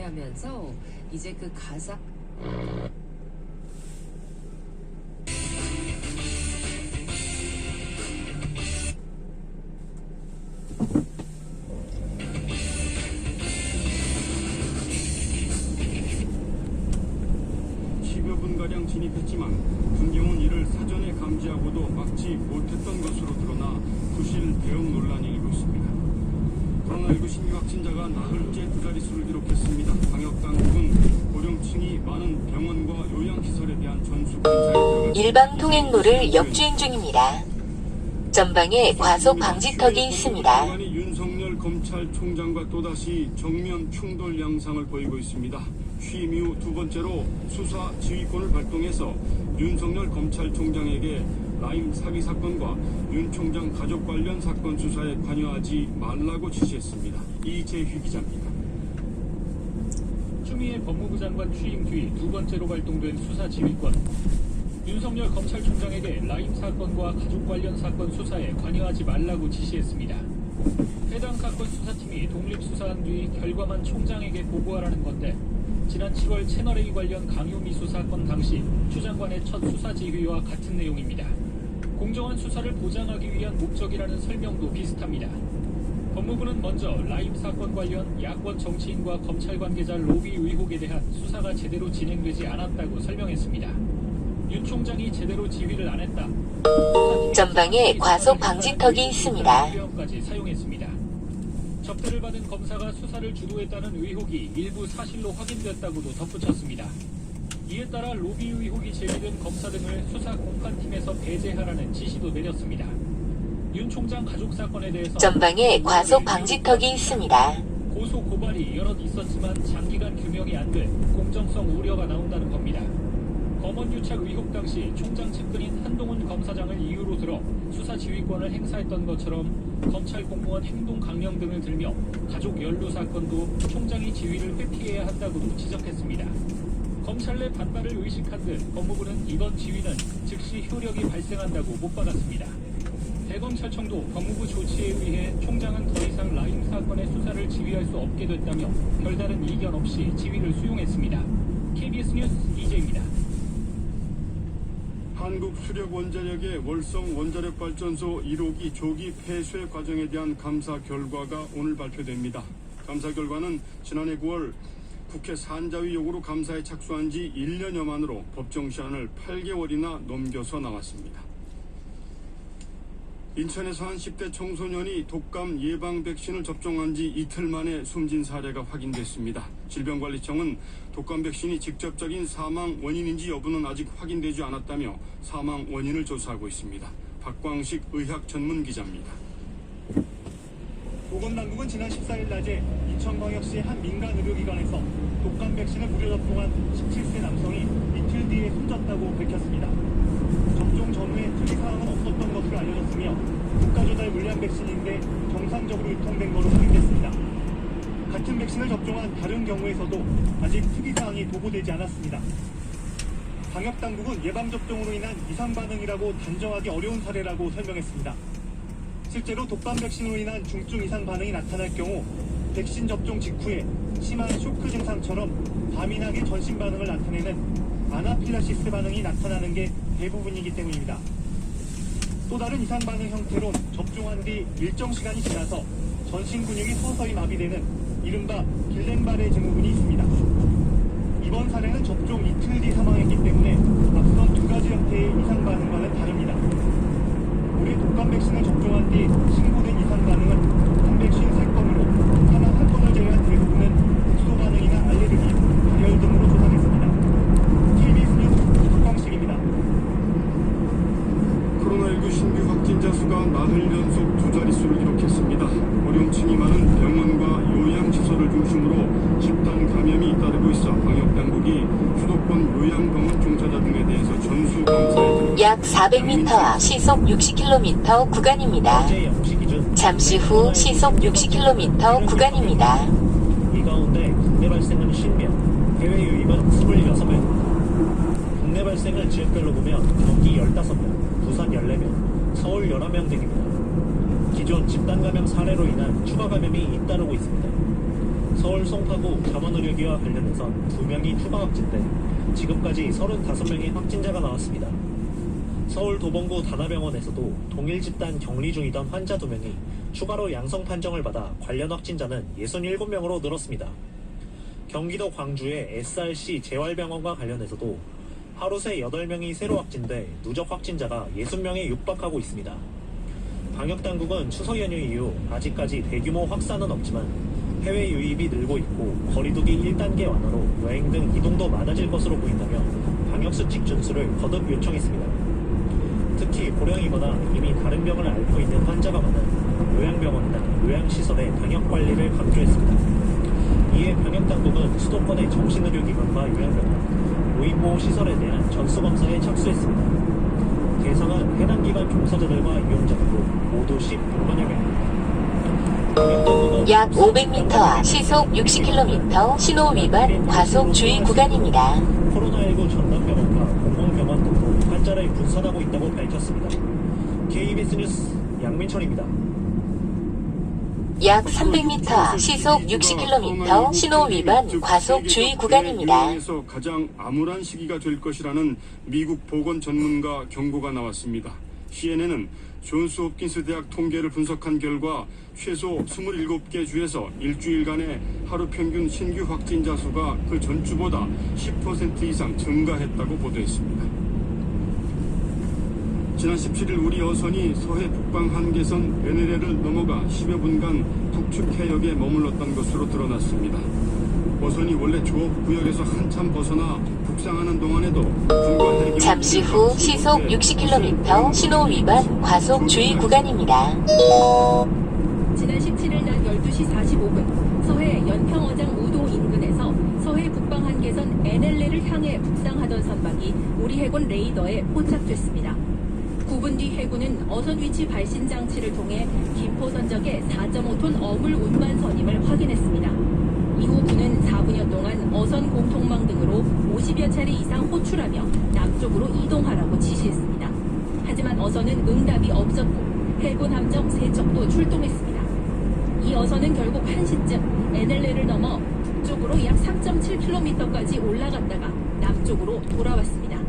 하면서 이제 그 가상 가량 진입했지만 군경은 이를 사전에 감지하고도 막지 못했던 것으로 드러나 부실 대응 논란이 일고 있습니다. 코로나19 신규 확진자가 나흘째 두 자릿수를 기록했습니다. 방역당국은 고령층이 많은 병원과 요양시설에 대한 전수 검사에 들어갔습니다. 일방 통행로를 역주행 중입니다. 전방에 과속 방지턱이 있습니다. 윤석열 검찰총장과 또다시 정면 충돌 양상을 보이고 있습니다. 취임 이후 두 번째로 수사 지휘권을 발동해서 윤석열 검찰총장에게 라임 사기 사건과 윤 총장 가족 관련 사건 수사에 관여하지 말라고 지시했습니다. 이재휘 기자입니다. 추미애 법무부 장관 취임 뒤 두 번째로 발동된 수사 지휘권. 윤석열 검찰총장에게 라임 사건과 가족 관련 사건 수사에 관여하지 말라고 지시했습니다. 해당 사건 수사팀이 독립수사한 뒤 결과만 총장에게 보고하라는 건데 지난 7월 채널A 관련 강요미수 사건 당시 추 장관의 첫 수사 지휘와 같은 내용입니다. 공정한 수사를 보장하기 위한 목적이라는 설명도 비슷합니다. 법무부는 먼저 라임 사건 관련 야권 정치인과 검찰 관계자 로비 의혹에 대한 수사가 제대로 진행되지 않았다고 설명했습니다. 윤 총장이 제대로 지휘를 안 했다. 전방에 과속 방지턱이 있습니다. 까지 사용했습니다. 접대를 받은 검사가 수사를 주도했다는 의혹이 일부 사실로 확인됐다고도 덧붙였습니다. 이에 따라 로비 의혹이 제기된 검사 등을 수사 공판팀에서 배제하라는 지시도 내렸습니다. 윤 총장 가족 사건에 대해서 전방에 과속 방지턱이 있습니다. 고소 고발이 여럿 있었지만 장기간 규명이 안 돼 공정성 우려가 나온다는 겁니다. 검언 유착 의혹 당시 총장 측근인 한동훈 검사장을 이유로 들어 수사 지휘권을 행사했던 것처럼 검찰 공무원 행동 강령 등을 들며 가족 연루 사건도 총장이 지휘를 회피해야 한다고도 지적했습니다. 검찰 내 반발을 의식한 듯 법무부는 이번 지휘는 즉시 효력이 발생한다고 못 받았습니다. 대검찰청도 법무부 조치에 의해 총장은 더 이상 라임 사건의 수사를 지휘할 수 없게 됐다며 별다른 이견 없이 지휘를 수용했습니다. KBS 뉴스 이재입니다. 한국수력원자력의 월성 원자력발전소 1호기 조기 폐쇄 과정에 대한 감사 결과가 오늘 발표됩니다. 감사 결과는 지난해 9월 국회 산자위 요구로 감사에 착수한 지 1년여 만으로 법정 시한을 8개월이나 넘겨서 나왔습니다. 인천에서 한 10대 청소년이 독감 예방 백신을 접종한 지 이틀 만에 숨진 사례가 확인됐습니다. 질병관리청은 독감 백신이 직접적인 사망 원인인지 여부는 아직 확인되지 않았다며 사망 원인을 조사하고 있습니다. 박광식 의학 전문 기자입니다. 보건당국은 지난 14일 낮에 인천광역시 한 민간 의료기관에서 독감 백신을 무료 접종한 17세 남성이 이틀 뒤에 숨졌다고 밝혔습니다. 접종 전후에 특이사항은 없었던 것으로 알려졌으며 국가조달 물량 백신인데 정상적으로 유통된 것으로 확인됐습니다. 같은 백신을 접종한 다른 경우에서도 아직 특이사항이 보고되지 않았습니다. 방역당국은 예방접종으로 인한 이상반응이라고 단정하기 어려운 사례라고 설명했습니다. 실제로 독감 백신으로 인한 중증 이상 반응이 나타날 경우 백신 접종 직후에 심한 쇼크 증상처럼 과민하게 전신 반응을 나타내는 아나필락시스 반응이 나타나는 게 대부분이기 때문입니다. 또 다른 이상 반응 형태론 접종한 뒤 일정 시간이 지나서 전신 근육이 서서히 마비되는 이른바 길렌바레 증후군이 있습니다. 이번 사례는 접종 이틀 뒤 사망했기 때문에 앞선 두 가지 형태의 이상 반응과는 다릅니다. 올해 독감 백신을 접종한 뒤 신고된 이상 반응은 353건으로 사망 1건을 제외한 대부분은 국소 반응이나 알레르기, 발열 등으로 조사됐습니다. KBS 뉴스 박광식입니다. 코로나19 신규 확진자 수가 나흘 연속 두 자릿수를 기록했습니다. 고령층이 많은 병원과 요양시설을 중심으로 집단 감염이 잇따르고 있어 방역당국이 수도권 요양병원 종사자 등에 대해서 전수 검사에 약 400m 시속 60km 구간입니다. 잠시 후 시속 60km 구간입니다. 이 가운데 국내 발생은 10명, 해외 유입은 26명. 국내 발생을 지역별로 보면 경기 15명, 부산 14명, 서울 11명 등입니다. 기존 집단 감염 사례로 인한 추가 감염이 잇따르고 있습니다. 서울 송파구 잠원의료기와 관련해선 2명이 추가 확진돼 지금까지 35명의 확진자가 나왔습니다. 서울 도봉구 다나병원에서도 동일 집단 격리 중이던 환자 2명이 추가로 양성 판정을 받아 관련 확진자는 67명으로 늘었습니다. 경기도 광주의 SRC 재활병원과 관련해서도 하루 새 8명이 새로 확진돼 누적 확진자가 60명에 육박하고 있습니다. 방역당국은 추석 연휴 이후 아직까지 대규모 확산은 없지만 해외 유입이 늘고 있고 거리두기 1단계 완화로 여행 등 이동도 많아질 것으로 보인다며 방역수칙 준수를 거듭 요청했습니다. 특히 고령이거나 이미 다른 병을 앓고 있는 환자가 많은 요양병원이나 요양시설의 방역관리를 강조했습니다. 이에 방역당국은 수도권의 정신의료기관과 요양병원, 노인보호시설에 대한 전수검사에 착수했습니다. 대상은 해당기관 종사자들과 이용자들로 모두 10분만여 명. 약 500m 시속 60km 신호 위반 과속 주의 구간입니다. 코로나19 전담병원과 공공병원 등도 환자를 분산하고 있다고 밝혔습니다. KBS 뉴스 양민철입니다. 약 300m 시속 60km 신호 위반 과속 주의 구간입니다. 에서 가장 암울한 시기가 될 것이라는 미국 보건 전문가 경고가 나왔습니다. CNN은 존스 홉킨스 대학 통계를 분석한 결과 최소 27개 주에서 일주일간의 하루 평균 신규 확진자 수가 그 전주보다 10% 이상 증가했다고 보도했습니다. 지난 17일 우리 어선이 서해 북방 한계선 NLL을 넘어가 10여 분간 북측 해역에 머물렀던 것으로 드러났습니다. 어선이 원래 조업구역에서 한참 벗어나 북상하는 동안에도 군과 해경 잠시 후 시속 60km 신호 위반 과속 주의 구간입니다. 지난 17일 낮 12시 45분 서해 연평어장 우도 인근에서 서해 북방 한계선 NLL을 향해 북상하던 선박이 우리 해군 레이더에 포착됐습니다. 9분 뒤 해군은 어선 위치 발신 장치를 통해 김포 선적의 4.5톤 어물 운반선임을 확인했습니다. 이후 군은 4분여 동안 어선 공통망 등으로 50여 차례 이상 호출하며 남쪽으로 이동하라고 지시했습니다. 하지만 어선은 응답이 없었고 해군 함정 3척도 출동했습니다. 이 어선은 결국 1시쯤 NLL을 넘어 북쪽으로 약 3.7km까지 올라갔다가 남쪽으로 돌아왔습니다.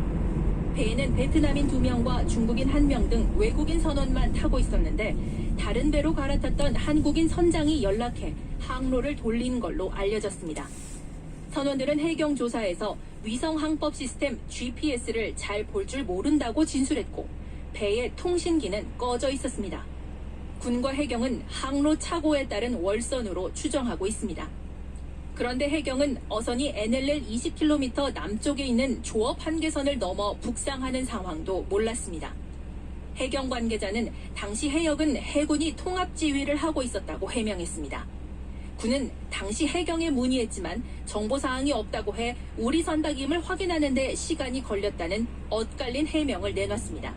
배에는 베트남인 2명과 중국인 1명 등 외국인 선원만 타고 있었는데 다른 배로 갈아탔던 한국인 선장이 연락해 항로를 돌린 걸로 알려졌습니다. 선원들은 해경 조사에서 위성 항법 시스템 GPS를 잘 볼 줄 모른다고 진술했고 배의 통신기는 꺼져 있었습니다. 군과 해경은 항로 착오에 따른 월선으로 추정하고 있습니다. 그런데 해경은 어선이 NLL 20km 남쪽에 있는 조업 한계선을 넘어 북상하는 상황도 몰랐습니다. 해경 관계자는 당시 해역은 해군이 통합지휘를 하고 있었다고 해명했습니다. 군은 당시 해경에 문의했지만 정보사항이 없다고 해 우리 선박임을 확인하는 데 시간이 걸렸다는 엇갈린 해명을 내놨습니다.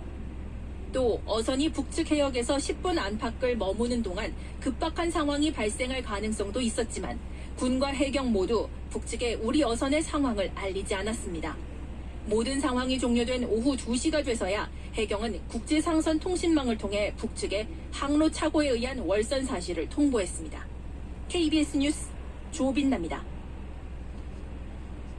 또 어선이 북측 해역에서 10분 안팎을 머무는 동안 급박한 상황이 발생할 가능성도 있었지만 군과 해경 모두 북측에 우리 어선의 상황을 알리지 않았습니다. 모든 상황이 종료된 오후 2시가 돼서야 해경은 국제상선 통신망을 통해 북측에 항로 착오에 의한 월선 사실을 통보했습니다. KBS 뉴스 조빈나입니다.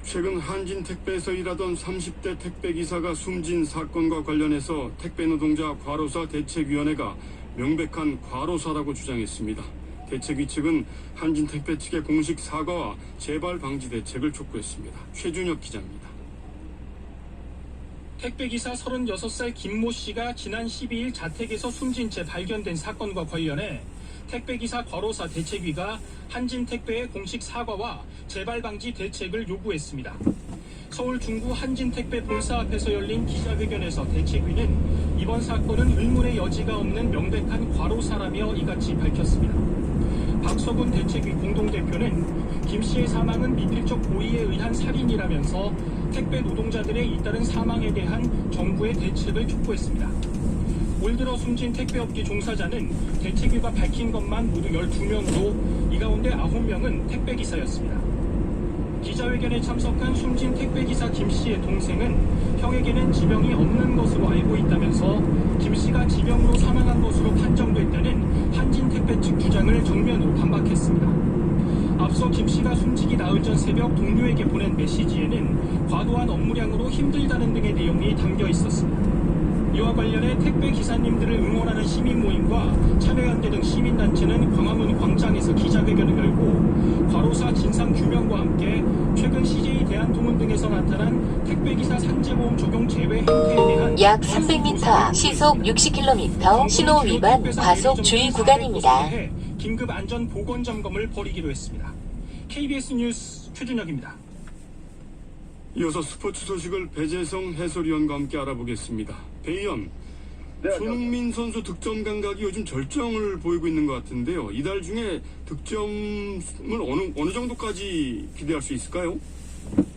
최근 한진택배에서 일하던 30대 택배기사가 숨진 사건과 관련해서 택배노동자 과로사 대책위원회가 명백한 과로사라고 주장했습니다. 대책위 측은 한진택배 측의 공식 사과와 재발 방지 대책을 촉구했습니다. 최준혁 기자입니다. 택배기사 36살 김모 씨가 지난 12일 자택에서 숨진 채 발견된 사건과 관련해 택배기사 과로사 대책위가 한진택배의 공식 사과와 재발방지 대책을 요구했습니다. 서울 중구 한진택배 본사 앞에서 열린 기자회견에서 대책위는 이번 사건은 의문의 여지가 없는 명백한 과로사라며 이같이 밝혔습니다. 박서군 대책위 공동대표는 김 씨의 사망은 미필적 고의에 의한 살인이라면서 택배 노동자들의 잇따른 사망에 대한 정부의 대책을 촉구했습니다. 올 들어 숨진 택배업계 종사자는 대책위가 밝힌 것만 모두 12명으로 이 가운데 9명은 택배기사였습니다. 기자회견에 참석한 숨진 택배기사 김 씨의 동생은 형에게는 지병이 없는 것으로 알고 있다면서 김 씨가 지병으로 사망한 것으로 판정됐다는 한진택배 측 주장을 정면으로 반박했습니다. 앞서 김 씨가 숨지기 나흘 전 새벽 동료에게 보낸 메시지에는 과도한 업무량으로 힘들다는 등의 내용이 담겨 있었습니다. 이와 관련해 택배 기사님들을 응원하는 시민 모임과 참여연대 등 시민단체는 광화문 광장에서 기자회견을 열고 과로사 진상 규명과 함께 최근 CJ 대한통운 등에서 나타난 택배기사 산재보험 적용 제외 행태에 대한 약 300m 시속 60km 신호 위반 과속 주의 구간입니다. 긴급 안전 보건 점검을 벌이기로 했습니다. KBS 뉴스 최준혁입니다. 이어서 스포츠 소식을 배재성 해설위원과 함께 알아보겠습니다. 배 의원, 손흥민 선수 득점 감각이 요즘 절정을 보이고 있는 것 같은데요. 이달 중에 득점을 어느 정도까지 기대할 수 있을까요?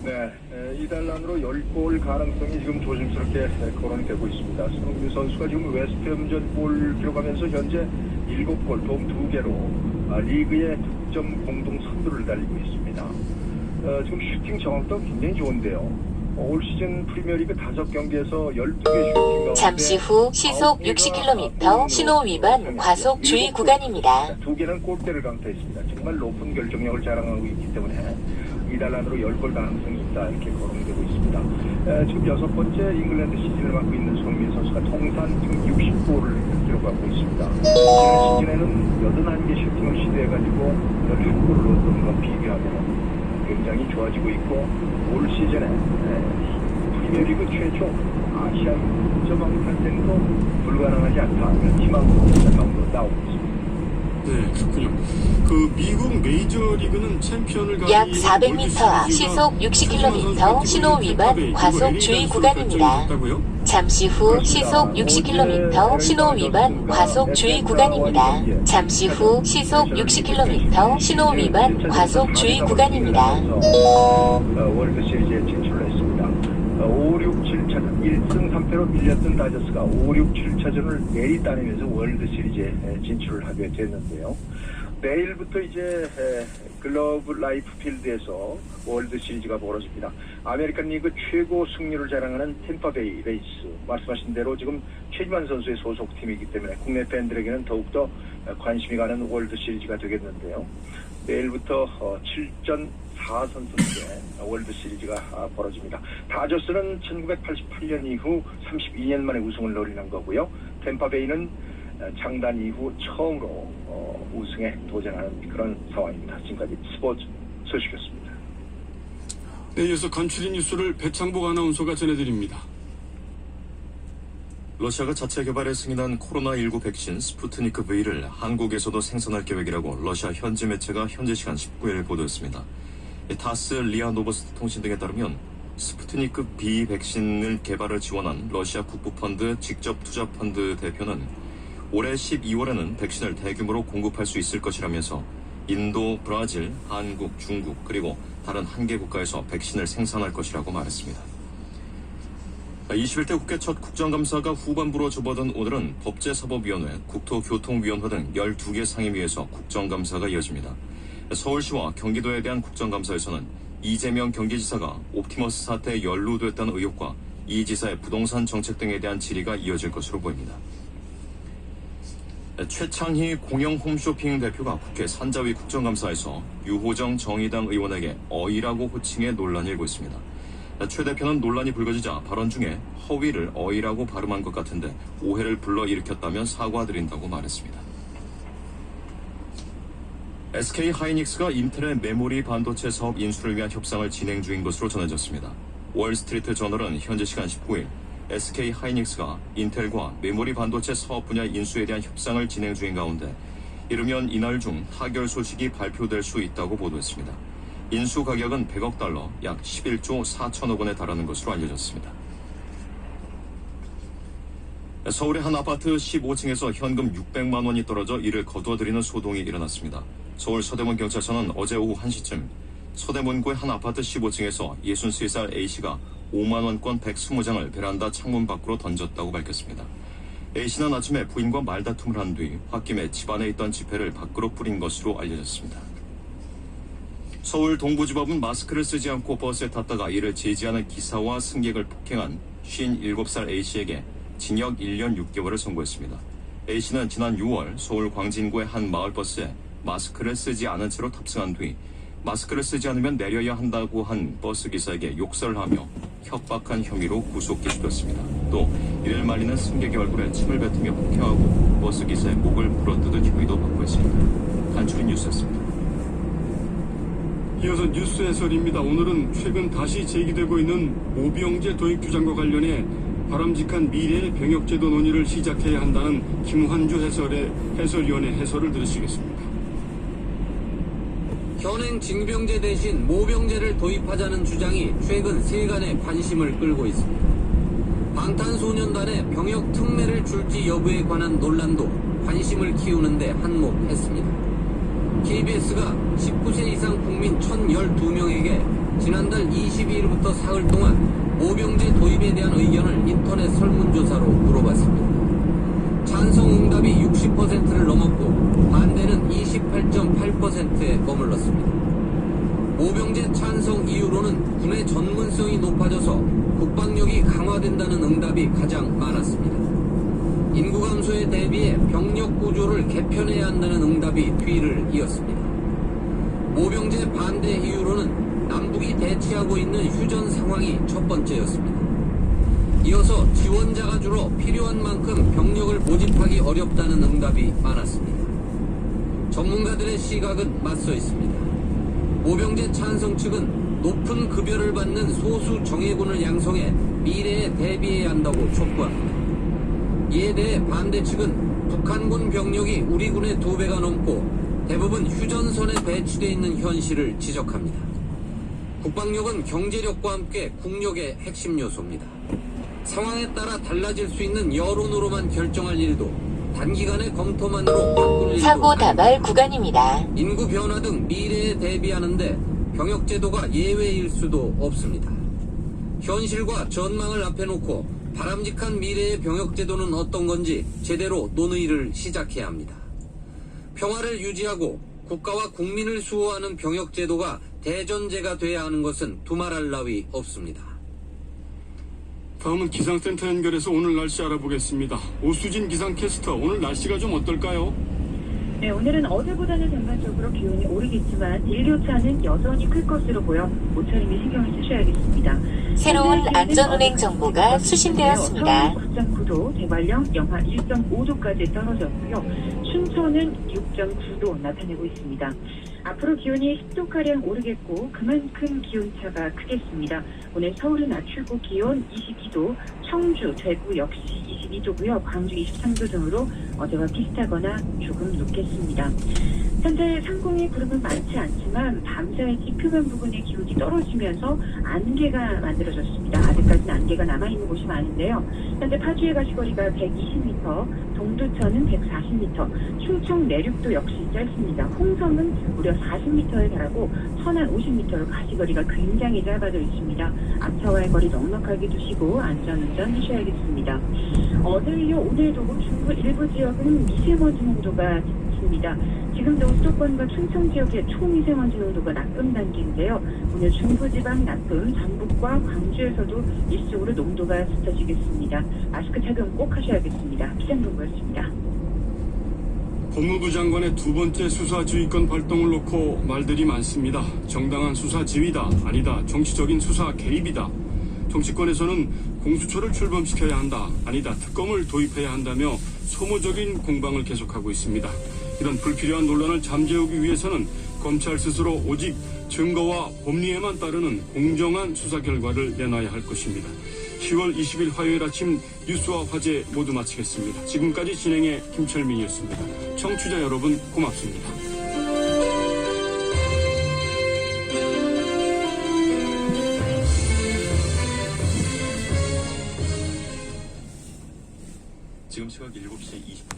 네, 이달 안으로 10골 가능성이 지금 조심스럽게 거론되고 있습니다. 손흥민 선수가 지금 웨스트햄전 골 기록하면서 현재 7골, 도움 2개로 리그의 득점 공동 선두를 달리고 있습니다. 지금 슈팅 정확도가 굉장히 좋은데요. 올 시즌 프리미어리그 5경기에서 12개 슈팅 가운데 잠시 후 시속 60km 신호 위반 과속 주의 구간입니다. 2개는 골대를 강타했습니다. 정말 높은 결정력을 자랑하고 있기 때문에 이달 안으로 10골 가능성이 있다 이렇게 거론되고 있습니다. 지금 6번째 잉글랜드 시즌을 맡고 있는 손흥민 선수가 통산 지금 60골을 기록하고 있습니다. 지난 시즌에는 81개 슈팅을 시도해가지고 11골을 얻은 것 비교하면 굉장히 좋아지고 있고 올 시즌에 프리미어리그 최초 아시아 득점왕 탄생도 불가능하지 않다 이런 희망 가운데 나오고 있습니다. 네, 그렇군요. 그 미국 메이저리그는 챔피언을 약 가진 400m 시속 60km 신호 위반 과속 주의 구간입니다. 잠시 후 시속 60km 신호 위반 과속 주의 구간입니다. 잠시 후 시속 60km 신호 위반 과속 주의 구간입니다. 월드 시리즈에 진출을 했습니다. 5, 6, 7차전 1승 3패로 밀렸던 다저스가 5, 6, 7차전을 내리 따내면서 월드 시리즈에 진출을 하게 됐는데요. 내일부터 이제 글로브 라이프 필드에서 월드 시리즈가 벌어집니다. 아메리칸 리그 최고 승률을 자랑하는 템파베이 레이스, 말씀하신 대로 지금 최지만 선수의 소속팀이기 때문에 국내 팬들에게는 더욱더 관심이 가는 월드 시리즈가 되겠는데요. 내일부터 7전 4선승제 월드 시리즈가 벌어집니다. 다저스는 1988년 이후 32년 만에 우승을 노리는 거고요. 템파베이는 창단 이후 처음으로 우승에 도전하는 그런 상황입니다. 지금까지 스포츠 소식이었습니다. 네, 이어서 간추린 뉴스를 배창복 아나운서가 전해드립니다. 러시아가 자체 개발에 승인한 코로나19 백신 스푸트니크 V를 한국에서도 생산할 계획이라고 러시아 현지 매체가 현지 시간 19일 보도했습니다. 타스, 리아 노보스트 통신 등에 따르면 스푸트니크 B 백신을 개발을 지원한 러시아 국부펀드 직접 투자펀드 대표는 올해 12월에는 백신을 대규모로 공급할 수 있을 것이라면서 인도, 브라질, 한국, 중국 그리고 다른 한 개 국가에서 백신을 생산할 것이라고 말했습니다. 21대 국회 첫 국정감사가 후반부로 접어든 오늘은 법제사법위원회, 국토교통위원회 등 12개 상임위에서 국정감사가 이어집니다. 서울시와 경기도에 대한 국정감사에서는 이재명 경기지사가 옵티머스 사태에 연루됐다는 의혹과 이 지사의 부동산 정책 등에 대한 질의가 이어질 것으로 보입니다. 최창희 공영 홈쇼핑 대표가 국회 산자위 국정감사에서 유호정 정의당 의원에게 어이라고 호칭해 논란이 일고 있습니다. 최 대표는 논란이 불거지자 발언 중에 허위를 어이라고 발음한 것 같은데 오해를 불러일으켰다면 사과드린다고 말했습니다. SK 하이닉스가 인텔의 메모리 반도체 사업 인수를 위한 협상을 진행 중인 것으로 전해졌습니다. 월스트리트 저널은 현지 시간 19일 SK 하이닉스가 인텔과 메모리 반도체 사업 분야 인수에 대한 협상을 진행 중인 가운데 이르면 이날 중 타결 소식이 발표될 수 있다고 보도했습니다. 인수 가격은 100억 달러, 약 11조 4천억 원에 달하는 것으로 알려졌습니다. 서울의 한 아파트 15층에서 현금 600만 원이 떨어져 이를 거두어들이는 소동이 일어났습니다. 서울 서대문 경찰서는 어제 오후 1시쯤 서대문구의 한 아파트 15층에서 63살 A씨가 5만 원권 120장을 베란다 창문 밖으로 던졌다고 밝혔습니다. A씨는 아침에 부인과 말다툼을 한 뒤 홧김에 집안에 있던 지폐를 밖으로 뿌린 것으로 알려졌습니다. 서울 동부지법은 마스크를 쓰지 않고 버스에 탔다가 이를 제지하는 기사와 승객을 폭행한 57살 A씨에게 징역 1년 6개월을 선고했습니다. A씨는 지난 6월 서울 광진구의 한 마을버스에 마스크를 쓰지 않은 채로 탑승한 뒤 마스크를 쓰지 않으면 내려야 한다고 한 버스 기사에게 욕설을 하며 협박한 혐의로 구속 기소됐습니다. 또 이를 말리는 승객의 얼굴에 침을 뱉으며 폭행하고 버스 기사의 목을 물어뜯을 혐의도 받고 있습니다. 간추린 뉴스였습니다. 이어서 뉴스 해설입니다. 오늘은 최근 다시 제기되고 있는 모병제 도입 주장과 관련해 바람직한 미래의 병역제도 논의를 시작해야 한다는 김환주 해설위원의 해설을 들으시겠습니다. 현행 징병제 대신 모병제를 도입하자는 주장이 최근 세간의 관심을 끌고 있습니다. 방탄소년단의 병역 특례를 줄지 여부에 관한 논란도 관심을 키우는데 한몫했습니다. KBS가 19세 이상 국민 1,012명에게 지난달 22일부터 사흘 동안 모병제 도입에 대한 의견을 인터넷 설문조사로 물어봤습니다. 찬성 응답이 60%를 넘었고 반대는 28.8%에 머물렀습니다. 모병제 찬성 이유로는 군의 전문성이 높아져서 국방력이 강화된다는 응답이 가장 많았습니다. 인구 감소에 대비해 병력 구조를 개편해야 한다는 응답이 뒤를 이었습니다. 모병제 반대 이유로는 남북이 대치하고 있는 휴전 상황이 첫 번째였습니다. 이어서 지원자가 줄어 필요한 만큼 병력을 모집하기 어렵다는 응답이 많았습니다. 전문가들의 시각은 맞서 있습니다. 모병제 찬성 측은 높은 급여를 받는 소수 정예군을 양성해 미래에 대비해야 한다고 촉구합니다. 이에 대해 반대 측은 북한군 병력이 우리 군의 2배가 넘고 대부분 휴전선에 배치되어 있는 현실을 지적합니다. 국방력은 경제력과 함께 국력의 핵심 요소입니다. 상황에 따라 달라질 수 있는 여론으로만 결정할 일도 단기간의 검토만으로 바꿀 일도 사고 다발 구간입니다. 인구 변화 등 미래에 대비하는데 병역제도가 예외일 수도 없습니다. 현실과 전망을 앞에 놓고 바람직한 미래의 병역제도는 어떤 건지 제대로 논의를 시작해야 합니다. 평화를 유지하고 국가와 국민을 수호하는 병역제도가 대전제가 돼야 하는 것은 두말할 나위 없습니다. 다음은 기상센터 연결해서 오늘 날씨 알아보겠습니다. 오수진 기상캐스터, 오늘 날씨가 좀 어떨까요? 네, 오늘은 어제보다는 전반적으로 기온이 오르겠지만 일교차는 여전히 클 것으로 보여 모처리에 신경을 쓰셔야겠습니다. 새로운 안전운행 정보가 수신되었습니다. 9.9도, 대관령 영하 1.5도까지 떨어졌고요. 춘천은 6.9도 나타내고 있습니다. 앞으로 기온이 10도가량 오르겠고 그만큼 기온차가 크겠습니다. 오늘 서울은 낮 최고 기온 22도, 청주, 대구 역시 22도고요. 광주 23도 등으로 어제와 비슷하거나 조금 높겠습니다. 현재 상공에 구름은 많지 않지만 밤사이 지표면 부근의 기온이 떨어지면서 안개가 만들어졌습니다. 아직까지는 안개가 남아있는 곳이 많은데요. 현재 파주의 가시거리가 120m, 동두천은 140m, 충청 내륙도 역시 짧습니다. 홍성은 무려 40m에 달하고 천안 50m로 가시거리가 굉장히 짧아져 있습니다. 앞차와의 거리 넉넉하게 두시고 안전운전 하셔야겠습니다. 어제요 오늘도 중부 일부 지역은 미세먼지 농도가 짙습니다. 지금도 수도권과 충청 지역의 초미세먼지 농도가 나쁨 단계인데요. 오늘 중부지방 나쁨, 전북과 광주에서도 일시적으로 농도가 짙어지겠습니다. 마스크 착용 꼭 하셔야겠습니다. 기상정보였습니다. 법무부 장관의 두 번째 수사지휘권 발동을 놓고 말들이 많습니다. 정당한 수사 지휘다, 아니다, 정치적인 수사 개입이다. 정치권에서는 공수처를 출범시켜야 한다, 아니다, 특검을 도입해야 한다며 소모적인 공방을 계속하고 있습니다. 이런 불필요한 논란을 잠재우기 위해서는 검찰 스스로 오직 증거와 법리에만 따르는 공정한 수사 결과를 내놔야 할 것입니다. 10월 20일 화요일 아침 뉴스와 화제 모두 마치겠습니다. 지금까지 진행의 김철민이었습니다. 청취자 여러분 고맙습니다. 지금 시각 7시 20분.